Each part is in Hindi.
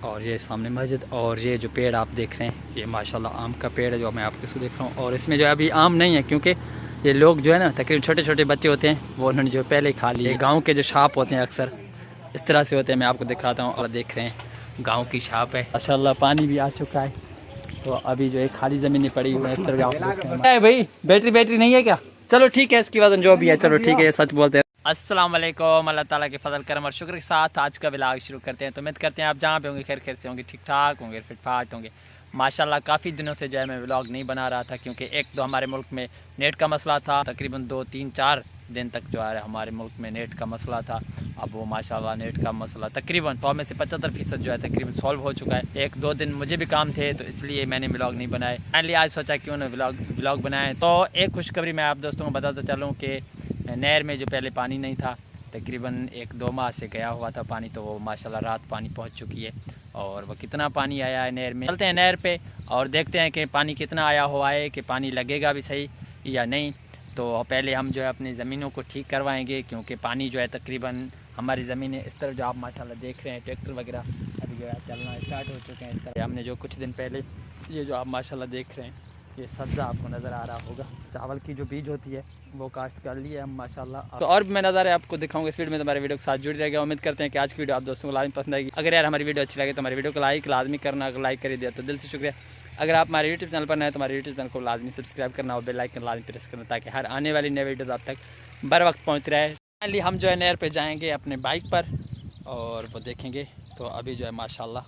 और ये सामने मस्जिद और ये जो पेड़ आप देख रहे हैं ये माशाल्लाह आम का पेड़ है जो मैं आपको इसको देख रहा हूँ। और इसमें जो है अभी आम नहीं है क्योंकि ये लोग जो है ना तकरीबन छोटे छोटे बच्चे होते हैं वो उन्होंने जो पहले खा लिए। गांव के जो शाप होते हैं अक्सर इस तरह से होते हैं, मैं आपको दिखाता हूँ। और देख रहे हैं गाँव की शाप है माशाल्लाह, पानी भी आ चुका है। तो अभी जो है खाली ज़मीनें पड़ी हुई है इस तरह आप है भाई। बैटरी नहीं है क्या? चलो ठीक है, इसकी वजन जो भी है चलो ठीक है, ये सच बोलते हैं। अस्सलाम वालेकुम, अल्लाह ताला के फजल करम और शुक्र के साथ आज का व्लॉग शुरू करते हैं। तो उम्मीद करते हैं आप जहाँ पे होंगे खैर से होंगे, ठीक ठाक होंगे, फिट फाट होंगे माशाल्लाह। काफ़ी दिनों से जो है मैं व्लॉग नहीं बना रहा था क्योंकि एक तो हमारे मुल्क में नेट का मसला था। तकरीबन 2-3-4 दिन तक जो है हमारे मुल्क में नेट का मसला था। अब वो माशाल्लाह नेट का मसला तकरीबन 100 में से 75% जो है तकरीबन सॉल्व हो चुका है। 1-2 दिन मुझे भी काम थे तो इसलिए मैंने व्लॉग नहीं बनाए। फाइनली आज सोचा क्यों ना व्लॉग बनाए। तो एक खुशखबरी मैं आप दोस्तों को बताता चलूँ कि नहर में जो पहले पानी नहीं था तकरीबन 1-2 माह से गया हुआ था पानी, तो वो माशाल्लाह रात पानी पहुंच चुकी है। और वो कितना पानी आया है नहर में, चलते हैं नहर पे और देखते हैं कि पानी कितना आया हुआ है, कि पानी लगेगा भी सही या नहीं। तो पहले हम जो है अपनी ज़मीनों को ठीक करवाएंगे क्योंकि पानी जो है तकरीबन हमारी ज़मीनें इस तरह जो आप माशाल्लाह देख रहे हैं ट्रैक्टर वगैरह अभी जो है चलना स्टार्ट हो चुके हैं। इस तरह हमने जो कुछ दिन पहले ये जो आप माशाल्लाह देख रहे हैं ये सब्ज़ा आपको नज़र आ रहा होगा, चावल की जो बीज होती है वो काश्त कर ली है हम माशाल्लाह। तो और भी मैं नज़ारे आपको दिखाऊंगा इस वीडियो में, तुम्हारे वीडियो के साथ जुड़ रहेगा। उम्मीद करते हैं कि आज की वीडियो आप दोस्तों को लाजमी पसंद आएगी। अगर यार हमारी वीडियो अच्छी लगे तो हमारी वीडियो को लाइक लाजमी करना, अगर लाइक कर दिया तो दिल से शुक्रिया। अगर आप हमारे यूट्यूब चैनल पर नए तो हमारे यूट्यूब चैनल को लाजमी सब्सक्राइब करना और बेल आइकन लाजमी प्रेस करना ताकि हर आने वाली नई वीडियो आप तक बर वक्त पहुँच रहे। फाइनली हम जो है नहर पर जाएँगे अपने बाइक पर और वो देखेंगे। तो अभी जो है माशाल्लाह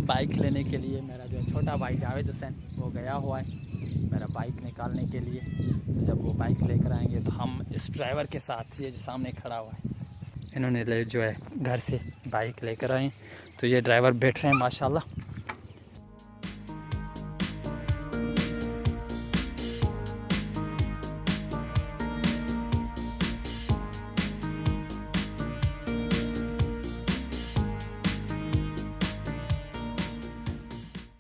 बाइक लेने के लिए मेरा जो है छोटा भाई जावेद हुसैन वो गया हुआ है मेरा बाइक निकालने के लिए। तो जब वो बाइक लेकर आएंगे तो हम इस ड्राइवर के साथ, ये जो सामने खड़ा हुआ है इन्होंने ले जो है घर से बाइक लेकर आए, तो ये ड्राइवर बैठ रहे हैं माशाल्लाह।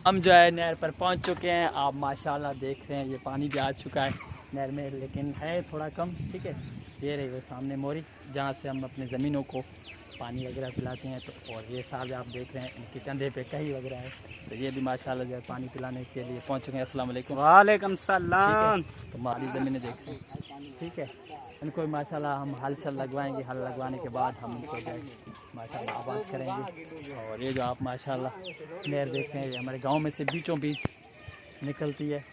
हम जो है नहर पर पहुंच चुके हैं, आप माशाल्लाह देख रहे हैं ये पानी भी आ चुका है नहर में, लेकिन है थोड़ा कम। ठीक है, ये रही वो सामने मोरी जहाँ से हम अपने ज़मीनों को पानी वगैरह पिलाते हैं। तो और ये साहब आप देख रहे हैं इनके कंधे पे कही वगैरह है, तो ये भी माशाल्लाह जो है पानी पिलाने के लिए पहुँच चुके हैं। अस्सलाम वालेकुम। वालेकुम सलाम। तो हमारी ज़मीनें देख रहे हैं, ठीक है। इनको माशाल्लाह हम हल शल लगवाएंगे, हल लगवाने के बाद हम इनको जो है माशाल्लाह आबाद करेंगे। और ये जो आप माशाल्लाह नहर देख रहे हैं ये हमारे गांव में से बीचों बीच निकलती है।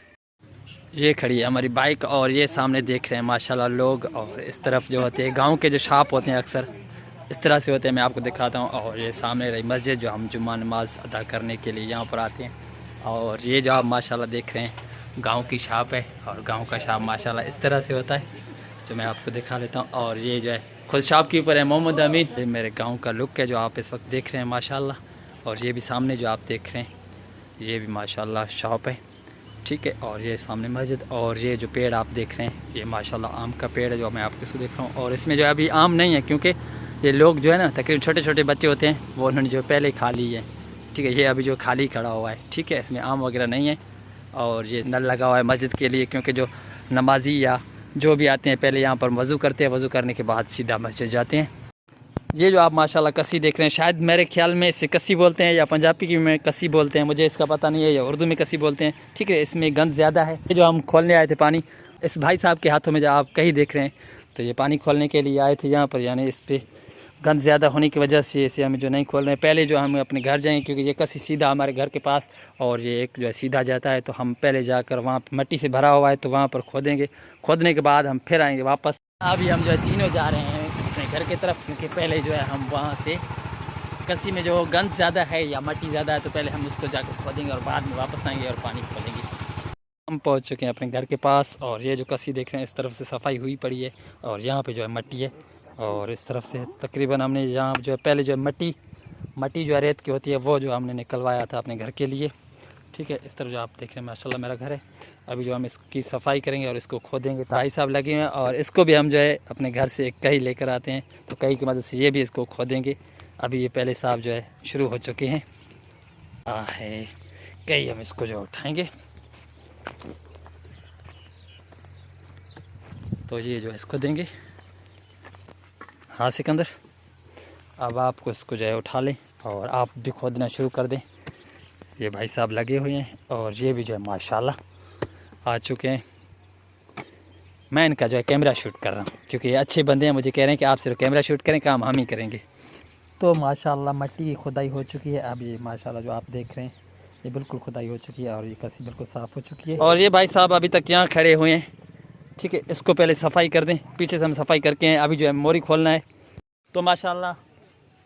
ये खड़ी है हमारी बाइक और ये सामने देख रहे हैं माशाल्लाह लोग। और इस तरफ जो होते हैं गांव के जो शाप होते हैं अक्सर इस तरह से होते हैं, मैं आपको दिखाता हूँ। और ये सामने रही मस्जिद जो हम जुम्मा नमाज अदा करने के लिए यहाँ पर आते हैं। और ये जो आप माशाल्लाह देख रहे हैं गाँव की शाप है और गाँव का शाप माशाल्लाह इस तरह से होता है जो मैं आपको दिखा लेता हूँ। और ये जो है खुद शॉप के ऊपर है मोहम्मद अमीन। ये मेरे गांव का लुक है जो आप इस वक्त देख रहे हैं माशाल्लाह। और ये भी सामने जो आप देख रहे हैं ये भी माशाल्लाह शॉप है, ठीक है। और ये सामने मस्जिद और ये जो पेड़ आप देख रहे हैं ये माशाल्लाह आम का पेड़ है जो मैं आपको इसको देख रहा हूँ। और इसमें जो है अभी आम नहीं है क्योंकि ये लोग जो है ना तकरीबन छोटे छोटे बच्चे होते हैं वो उन्होंने जो पहले खा ली है, ठीक है। ये अभी जो खाली खड़ा हुआ है, ठीक है, इसमें आम वगैरह नहीं है। और ये नल लगा हुआ है मस्जिद के लिए क्योंकि जो नमाजी या जो भी आते हैं पहले यहाँ पर वज़ू करते हैं, वज़ू करने के बाद सीधा मस्जिद जाते हैं। ये जो आप माशाल्लाह कसी देख रहे हैं शायद मेरे ख्याल में इसे कसी बोलते हैं या पंजाबी की में कसी बोलते हैं, मुझे इसका पता नहीं है, या उर्दू में कसी बोलते हैं, ठीक है। इसमें गंद ज़्यादा है। ये जो हम खोलने आए थे पानी इस भाई साहब के हाथों में जो आप कहीं देख रहे हैं, तो ये पानी खोलने के लिए आए थे यहाँ पर, यानी इस पर गंद ज़्यादा होने की वजह से इसे हमें जो नहीं खोल रहे हैं। पहले जो हम अपने घर जाएंगे क्योंकि ये कसी सीधा हमारे घर के पास और ये एक जो है सीधा जाता है, तो हम पहले जाकर वहाँ मट्टी से भरा हुआ है तो वहाँ पर खोदेंगे। खोदने के बाद हम फिर आएंगे वापस। अभी हम जो है तीनों जा रहे हैं अपने घर की तरफ क्योंकि पहले जो है हम वहाँ से कसी में जो गंद ज़्यादा है या मट्टी ज़्यादा है तो पहले हम उसको जाकर खोदेंगे और बाद में वापस आएंगे और पानी खोलेंगे। हम पहुँच चुके हैं अपने घर के पास और ये जो कसी देख रहे हैं इस तरफ से सफाई हुई पड़ी है और यहाँ पर जो है मट्टी है और इस तरफ से तकरीबन हमने यहाँ जो है पहले जो है मट्टी जो है रेत की होती है वो जो हमने निकलवाया था अपने घर के लिए, ठीक है। इस तरफ जो आप देख रहे हैं माशाल्लाह मेरा घर है। अभी जो हम इसकी सफाई करेंगे और इसको खोदेंगे। भाई साहब लगे हैं और इसको भी हम जो है अपने घर से एक कही लेकर आते हैं तो कही की मदद से ये भी इसको खोदेंगे। अभी ये पहले साहब जो है शुरू हो चुके हैं है कही, हम इसको जो उठाएँगे तो ये जो है इसको देंगे। हाँ सिकंदर, अब आपको इसको जो है उठा लें और आप भी खोदना शुरू कर दें। ये भाई साहब लगे हुए हैं और ये भी जो है माशाल्लाह आ चुके हैं। मैं इनका जो है कैमरा शूट कर रहा हूँ क्योंकि ये अच्छे बंदे हैं, मुझे कह रहे हैं कि आप सिर्फ कैमरा शूट करें, काम हम ही करेंगे। तो माशाल्लाह मट्टी की खुदाई हो चुकी है। अब ये माशाल्लाह जो आप देख रहे हैं ये बिल्कुल खुदाई हो चुकी है और ये कसी बिल्कुल साफ़ हो चुकी है। और ये भाई साहब अभी तक यहाँ खड़े हुए हैं, ठीक है। इसको पहले सफाई कर दें, पीछे से हम सफाई करके हैं, अभी जो है मोरी खोलना है। तो माशाल्लाह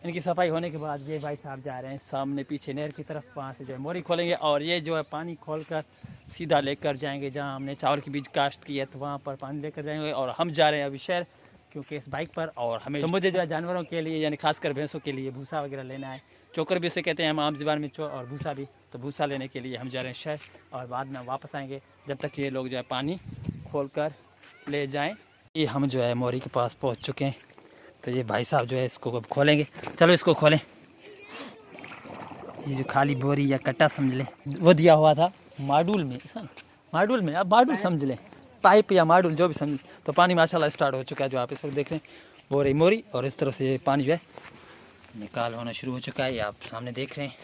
इनकी सफाई होने के बाद ये भाई साहब जा रहे हैं सामने पीछे नहर की तरफ, वहाँ से जो है मोरी खोलेंगे और ये जो है पानी खोलकर सीधा लेकर जाएंगे जहाँ हमने चावल की बीज काश्त की है, तो वहाँ पर पानी लेकर जाएंगे। और हम जा रहे हैं अभी शहर क्योंकि इस बाइक पर, और हमें तो मुझे जो है जानवरों के लिए यानी खासकर भैंसों के लिए भूसा वगैरह लेना है। चोकर भी उसे कहते हैं हम आम ज़बान में, और भूसा भी। तो भूसा लेने के लिए हम जा रहे हैं शहर और बाद में वापस आएँगे जब तक ये लोग जो है पानी खोल कर ले जाएँ। ये हम जो है मोरी के पास पहुँच चुके हैं। तो ये भाई साहब जो है इसको अब खोलेंगे। चलो इसको खोलें। ये जो खाली बोरी या कट्टा समझ लें, वो दिया हुआ था माडूल में, अब माडूल समझ लें, पाइप या माडूल जो भी समझ। तो पानी माशाल्लाह स्टार्ट हो चुका है, जो आप इस वक्त देख रहे हैं वो रही मोरी, और इस तरह से पानी जो है निकाल होना शुरू हो चुका है। ये आप सामने देख रहे हैं,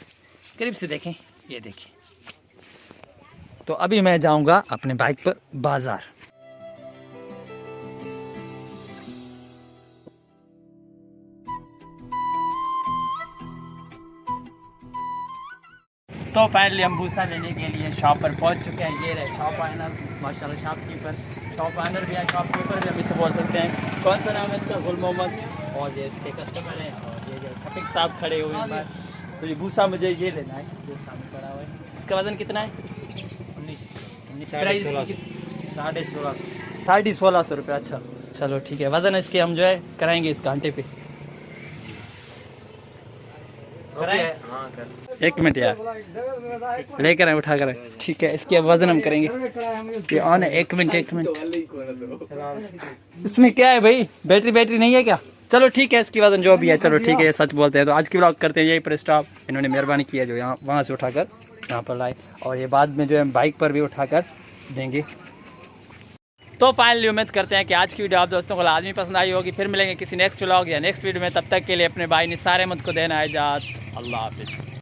करीब से देखें, ये देखिए। तो अभी मैं जाऊँगा अपने बाइक पर बाज़ार। तो फाइनली हम भूसा लेने के लिए शॉप पर पहुंच चुके हैं। ये रहे शॉप ऑनर, माशाल्लाह शॉपकीपर, शॉप ऑनर भी है, शॉपकीपर भी हम इसे बोल सकते हैं। कौन सा नाम है इसका? गुल मोहम्मद। और ये इसके कस्टमर हैं और ये जो शफीक साहब खड़े हुए हैं बाहर। तो ये भूसा मुझे ये लेना है जो सामने पड़ा हुआ है। इसका वज़न कितना है? 1650 रुपये। अच्छा चलो ठीक है, वज़न इसके हम जो है कराएँगे इस घंटे पे। एक मिनट यार, लेकर आए, उठा कर, ठीक है। इसके वजन हम करेंगे। ये ऑन है, एक मिनट। इसमें क्या है भाई, बैटरी नहीं है क्या? चलो ठीक है, इसकी वजन जो भी है, चलो ठीक है, सच बोलते हैं। तो आज की व्लॉग करते हैं यही पर स्टॉप। इन्होंने मेहरबानी किया जो यहाँ वहाँ से उठाकर यहाँ पर लाए, और ये बाद में जो है बाइक पर भी उठाकर देंगे। तो फाइनली उम्मीद करते हैं कि आज की वीडियो आप दोस्तों को लाजमी पसंद आई होगी। फिर मिलेंगे किसी नेक्स्ट व्लॉग या नेक्स्ट वीडियो में, तब तक के लिए अपने भाई निसार अहमद को देना इजाज़त। अल्लाह हाफिज़।